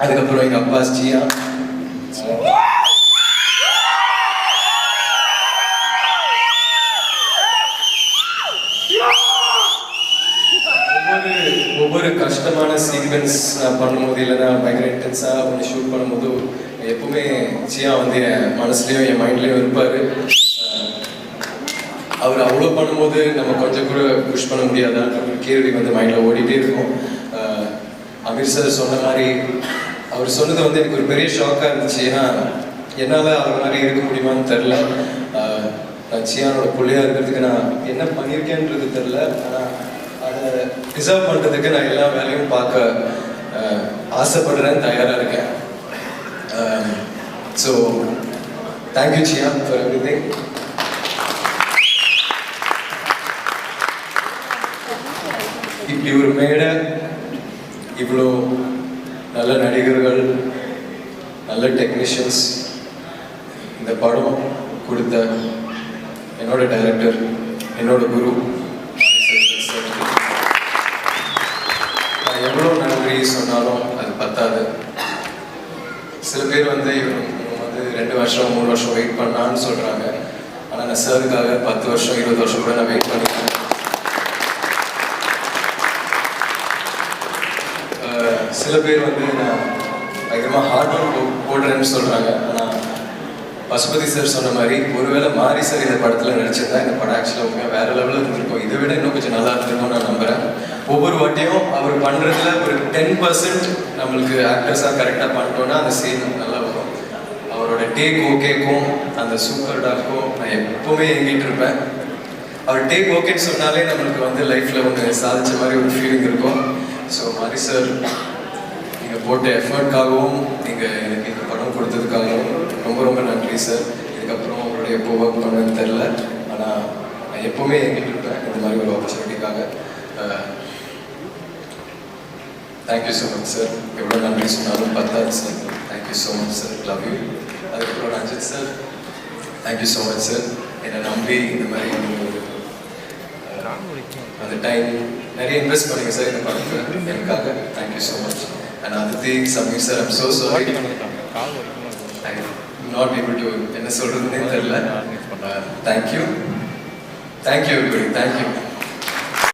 அதுக்கப்புறம் எங்கள் அப்பா ஜியா, ஒவ்வொரு கஷ்டமான சீக்வன்ஸ் நான் பண்ணும்போது இல்லைன்னா பயங்கர இன்டென்ஸாக ஒன்று ஷூட் பண்ணும்போது எப்பவுமே ஜியா வந்து என் மனசுலையும் என் மைண்ட்லேயும் இருப்பார். அவர் அவ்வளோ பண்ணும்போது நம்ம கொஞ்சம் கூட புஷ் பண்ண முடியாதான்ற ஒரு கேள்வி வந்து மைண்டில் ஓடிட்டே இருக்கும். அமீர் சார் சொன்ன மாதிரி அவர் சொன்னது வந்து எனக்கு ஒரு பெரிய ஷாக்காக இருந்துச்சு. ஏன்னா என்னால் அவர் மாதிரி இருக்க முடியுமான்னு தெரில. நான் ஜியானோட பிள்ளையாக இருக்கிறதுக்கு நான் என்ன பண்ணியிருக்கேன்றது தெரில. ஆனால் அதை ரிசர்வ் பண்ணுறதுக்கு நான் எல்லா வேலையும் பார்க்க ஆசைப்படுறேன், தயாராக இருக்கேன். So thank you Jiya for everything. இப்படி ஒரு மேடை, இவ்வளோ நல்ல நடிகர்கள், நல்ல டெக்னீஷியன்ஸ், இந்த படம் கொடுத்த என்னோட டைரக்டர், என்னோட குரு, நான் எவ்வளோ நன்றி சொன்னாலும் அது பத்தாது. சில பேர் வந்து இவங்க வந்து 2 வருஷம் 3 வருஷம் வெயிட் பண்ணான்னு சொல்கிறாங்க. ஆனால் நான் சாருக்காக 10 வருஷம் 20 வருஷம் கூட நான் வெயிட் பண்ணிக்கிறேன். சில பேர் வந்து நான் பயங்கரமாக ஹார்ட் ஒர்க் போடுறேன்னு சொல்கிறாங்க. ஆனால் பசுபதி சார் சொன்ன மாதிரி ஒருவேளை மாரி சார் இந்த படத்தில் நடிச்சிருந்தா இந்த படம் ஆக்சுவலாக உண்மையாக வேறு லெவலில் இருந்திருக்கும். இதை விட இன்னும் கொஞ்சம் நல்லா இருந்திருக்கும்னு நான் நம்புகிறேன். ஒவ்வொரு வாட்டியும் அவர் பண்ணுறதுல ஒரு 10% நம்மளுக்கு ஆக்டர்ஸாக கரெக்டாக பண்ணிட்டோன்னா அந்த சீன் நல்லா வரும். அவரோட டேக் ஓகேக்கும் அந்த சூப்பர் டாக்கும் நான் எப்போவுமே எங்கிட்டு இருப்பேன். அவர் டேக் ஓகேன்னு சொன்னாலே நம்மளுக்கு வந்து லைஃப்பில் ஒன்று சாதிச்ச மாதிரி ஒரு ஃபீலிங் இருக்கும். ஸோ மாரி சார், நீங்கள் போட்ட எஃபர்ட்காகவும் நீங்கள் எனக்கு இந்த படம் கொடுத்ததுக்காகவும் ரொம்ப ரொம்ப நன்றி சார். இதுக்கப்புறம் உங்களோட எப்போ ஒர்க் பண்ணுன்னு தெரில, ஆனால் நான் எப்போவுமே எங்கிட்ட இருப்பேன் இந்த மாதிரி ஒரு ஆப்பர்ச்சுனிட்டிக்காக. Thank you so much sir. எவ்வளோ நன்றி சொன்னாலும் பத்தாது சார். Thank you so much sir, love you. அதுக்கப்புறம் Ranjith sir, thank you so much sir. என்னை நம்பி இந்த மாதிரி அந்த டைம் நிறைய இன்வெஸ்ட் பண்ணுங்க சார் இந்த படத்தில் எனக்காக. Thank you so much. And Aditi, Sameer sir, I'm so sorry, I not able to என்ன சொல்கிறதுனே தெரியல. Thank you, thank you everybody, thank you.